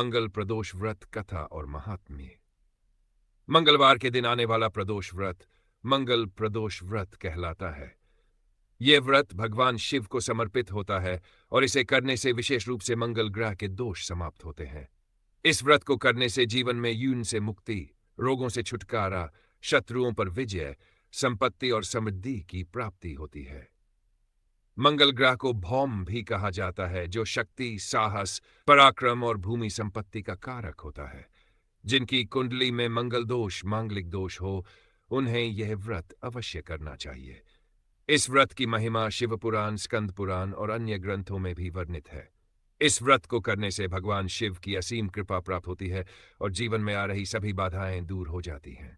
मंगल प्रदोष व्रत कथा और महात्म्य। मंगलवार के दिन आने वाला प्रदोष व्रत मंगल प्रदोष व्रत कहलाता है। ये व्रत भगवान शिव को समर्पित होता है और इसे करने से विशेष रूप से मंगल ग्रह के दोष समाप्त होते हैं। इस व्रत को करने से जीवन में यून से मुक्ति, रोगों से छुटकारा, शत्रुओं पर विजय, संपत्ति और समृद्धि की प्राप्ति होती है। मंगल ग्रह को भौम भी कहा जाता है, जो शक्ति, साहस, पराक्रम और भूमि संपत्ति का कारक होता है। जिनकी कुंडली में मंगल दोष, मांगलिक दोष हो, उन्हें यह व्रत अवश्य करना चाहिए। इस व्रत की महिमा शिव पुराण, स्कंद पुराण और अन्य ग्रंथों में भी वर्णित है। इस व्रत को करने से भगवान शिव की असीम कृपा प्राप्त होती है और जीवन में आ रही सभी बाधाएं दूर हो जाती हैं।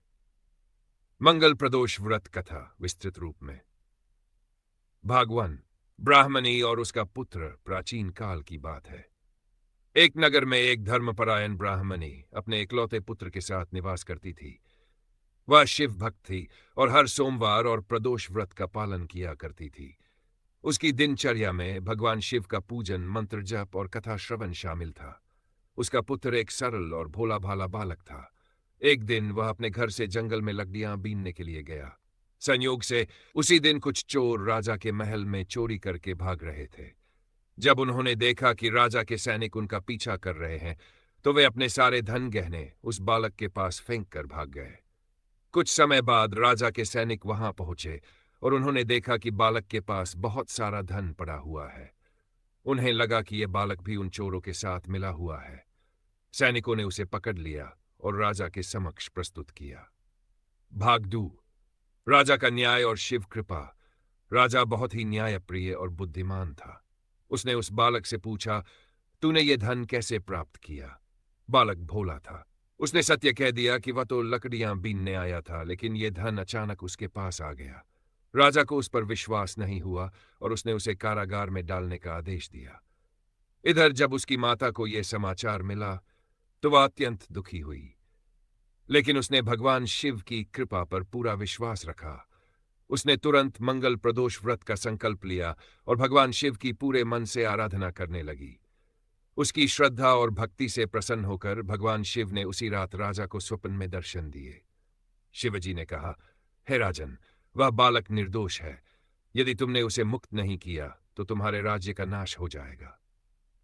मंगल प्रदोष व्रत कथा विस्तृत रूप में। भाग 1। ब्राह्मणी और उसका पुत्र। प्राचीन काल की बात है। एक नगर में एक धर्मपरायण ब्राह्मणी अपने इकलौते पुत्र के साथ निवास करती थी। वह शिव भक्त थी और हर सोमवार और प्रदोष व्रत का पालन किया करती थी। उसकी दिनचर्या में भगवान शिव का पूजन, मंत्र जप और कथा श्रवण शामिल था। उसका पुत्र एक सरल और भोला भाला बालक था। एक दिन वह अपने घर से जंगल में लकड़ियां बीनने के लिए गया। संयोग से उसी दिन कुछ चोर राजा के महल में चोरी करके भाग रहे थे। जब उन्होंने देखा कि राजा के सैनिक उनका पीछा कर रहे हैं, तो वे अपने सारे धन गहने उस बालक के पास फेंक कर भाग गए। कुछ समय बाद राजा के सैनिक वहां पहुंचे और उन्होंने देखा कि बालक के पास बहुत सारा धन पड़ा हुआ है। उन्हें लगा कि यह बालक भी उन चोरों के साथ मिला हुआ है। सैनिकों ने उसे पकड़ लिया और राजा के समक्ष प्रस्तुत किया। भाग 2। राजा का न्याय और शिव कृपा। राजा बहुत ही न्यायप्रिय और बुद्धिमान था। उसने उस बालक से पूछा, तूने ये धन कैसे प्राप्त किया? बालक भोला था। उसने सत्य कह दिया कि वह तो लकड़ियां बीनने आया था, लेकिन यह धन अचानक उसके पास आ गया। राजा को उस पर विश्वास नहीं हुआ और उसने उसे कारागार में डालने का आदेश दिया। इधर जब उसकी माता को यह समाचार मिला तो वह अत्यंत दुखी हुई, लेकिन उसने भगवान शिव की कृपा पर पूरा विश्वास रखा। उसने तुरंत मंगल प्रदोष व्रत का संकल्प लिया और भगवान शिव की पूरे मन से आराधना करने लगी। उसकी श्रद्धा और भक्ति से प्रसन्न होकर भगवान शिव ने उसी रात राजा को स्वप्न में दर्शन दिए। शिवजी ने कहा, हे राजन, वह बालक निर्दोष है। यदि तुमने उसे मुक्त नहीं किया तो तुम्हारे राज्य का नाश हो जाएगा।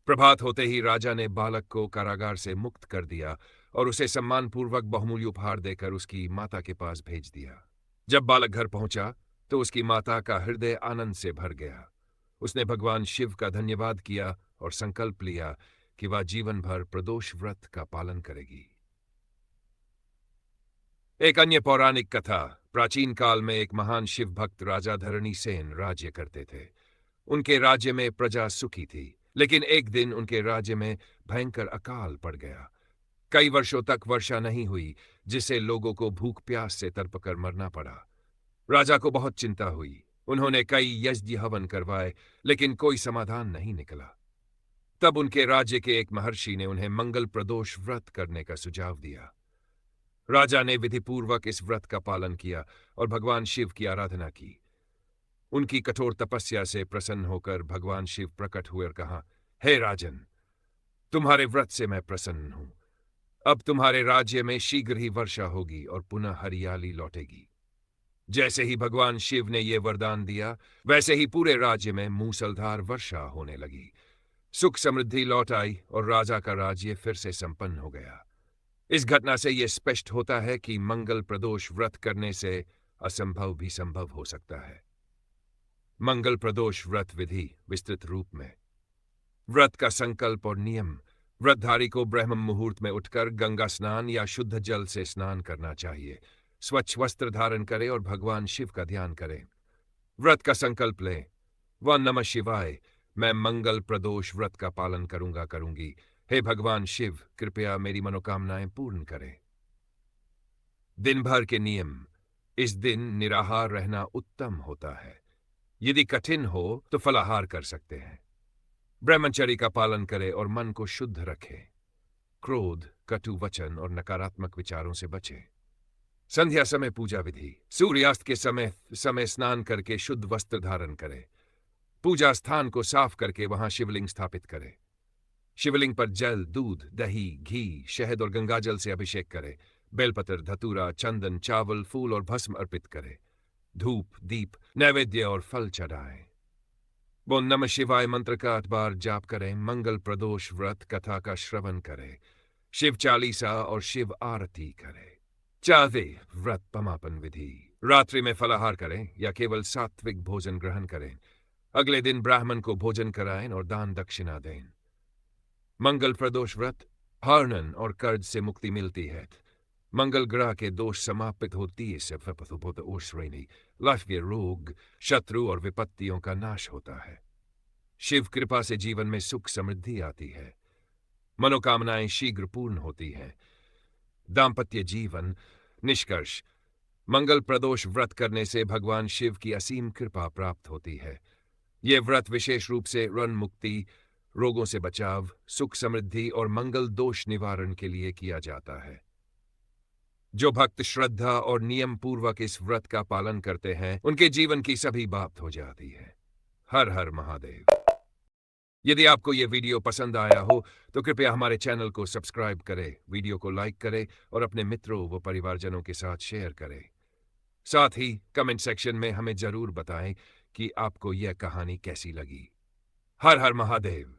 प्रभात होते ही राजा ने बालक को कारागार से मुक्त कर दिया और उसे सम्मानपूर्वक बहुमूल्य उपहार देकर उसकी माता के पास भेज दिया। जब बालक घर पहुंचा तो उसकी माता का हृदय आनंद से भर गया। उसने भगवान शिव का धन्यवाद किया और संकल्प लिया कि वह जीवन भर प्रदोष व्रत का पालन करेगी। एक अन्य पौराणिक कथा। प्राचीन काल में एक महान शिव भक्त राजा धरणीसेन राज्य करते थे। उनके राज्य में प्रजा सुखी थी, लेकिन एक दिन उनके राज्य में भयंकर अकाल पड़ गया। कई वर्षों तक वर्षा नहीं हुई, जिससे लोगों को भूख प्यास से तड़पकर मरना पड़ा। राजा को बहुत चिंता हुई। उन्होंने कई यज्ञ हवन करवाए, लेकिन कोई समाधान नहीं निकला। तब उनके राज्य के एक महर्षि ने उन्हें मंगल प्रदोष व्रत करने का सुझाव दिया। राजा ने विधिपूर्वक इस व्रत का पालन किया और भगवान शिव की आराधना की। उनकी कठोर तपस्या से प्रसन्न होकर भगवान शिव प्रकट हुए और कहा, हे राजन, तुम्हारे व्रत से मैं प्रसन्न हूं। अब तुम्हारे राज्य में शीघ्र ही वर्षा होगी और पुनः हरियाली लौटेगी। जैसे ही भगवान शिव ने यह वरदान दिया, वैसे ही पूरे राज्य में मूसलधार वर्षा होने लगी। सुख समृद्धि लौट आई और राजा का राज्य फिर से संपन्न हो गया। इस घटना से यह स्पष्ट होता है कि मंगल प्रदोष व्रत करने से असंभव भी संभव हो सकता है। मंगल प्रदोष व्रत विधि विस्तृत रूप में। व्रत का संकल्प और नियम। व्रतधारी को ब्रह्म मुहूर्त में उठकर गंगा स्नान या शुद्ध जल से स्नान करना चाहिए। स्वच्छ वस्त्र धारण करें और भगवान शिव का ध्यान करें। व्रत का संकल्प लें, वह नमः शिवाय, मैं मंगल प्रदोष व्रत का पालन करूंगी। हे भगवान शिव, कृपया मेरी मनोकामनाएं पूर्ण करें। दिन भर के नियम। इस दिन निराहार रहना उत्तम होता है। यदि कठिन हो तो फलाहार कर सकते हैं। ब्रह्मचर्य का पालन करें और मन को शुद्ध रखें। क्रोध, कटु वचन और नकारात्मक विचारों से बचें। संध्या समय पूजा विधि। सूर्यास्त के समय स्नान करके शुद्ध वस्त्र धारण करें। पूजा स्थान को साफ करके वहां शिवलिंग स्थापित करें। शिवलिंग पर जल, दूध, दही, घी, शहद और गंगाजल से अभिषेक करे। बेलपत्र, धतूरा, चंदन, चावल, फूल और भस्म अर्पित करे। धूप, दीप, नैवेद्य और फल चढ़ाएं। वो नमः शिवाय मंत्र का 8 बार जाप करें। मंगल प्रदोष व्रत कथा का श्रवण करें। शिव चालीसा और शिव आरती करें। 4वें व्रत समापन विधि। रात्रि में फलाहार करें या केवल सात्विक भोजन ग्रहण करें। अगले दिन ब्राह्मण को भोजन कराएं और दान दक्षिणा दें। मंगल प्रदोष व्रत हर्णन और कर्ज से मुक्ति मिलती है। मंगल ग्रह के दोष समाप्त होती है। रोग, शत्रु और विपत्तियों का नाश होता है। शिव कृपा से जीवन में सुख समृद्धि आती है। मनोकामनाएं शीघ्र पूर्ण होती हैं। दाम्पत्य जीवन। निष्कर्ष, मंगल प्रदोष व्रत करने से भगवान शिव की असीम कृपा प्राप्त होती है। यह व्रत विशेष रूप से ऋण मुक्ति, रोगों से बचाव, सुख समृद्धि और मंगल दोष निवारण के लिए किया जाता है। जो भक्त श्रद्धा और नियम पूर्वक इस व्रत का पालन करते हैं, उनके जीवन की सभी बात हो जाती है। हर हर महादेव। यदि आपको यह वीडियो पसंद आया हो तो कृपया हमारे चैनल को सब्सक्राइब करें, वीडियो को लाइक करें और अपने मित्रों व परिवारजनों के साथ शेयर करें। साथ ही कमेंट सेक्शन में हमें जरूर बताएं कि आपको यह कहानी कैसी लगी। हर हर महादेव।